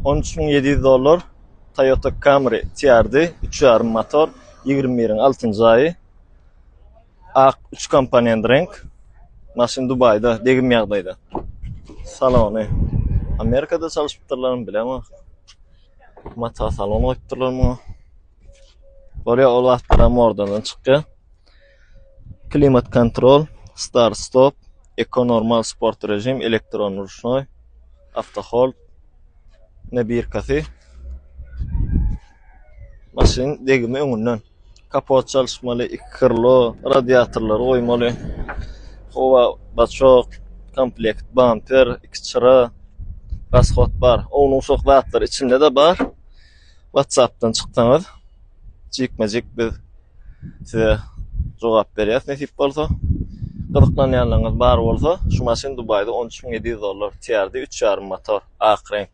$13.700 Toyota Camry TRD 3.5 motor 21-6 Aq 3 komponent renk. Mashina Dubayda, degim yağdaydı. Saloni. Amerikada çalışıptırlarını bilemem. Mata salonu oyuptırlar mı? Oraya o vaxtdan oradan çıkıyor. Klimat kontrol, start stop, eco normal sport rejim, elektron ruşnoy, avtohold, ne bir kafe. Maşin degimi öňünden. Kapot çalışmalı, ikirlo, radiatorlar oymalı. Hova baçok, komplekt, bumper, iki çıra, rasxot bar. Onun uşaq zatlar içinde de bar. WhatsApp'tan çıktınız. Jikmejik biz size cevap berýäs nesip bolsa. Gyzyklanýanlaryňyz bar bolsa, şu maşin Dubayda $13.700 TRD 3.5 motor, ak renk.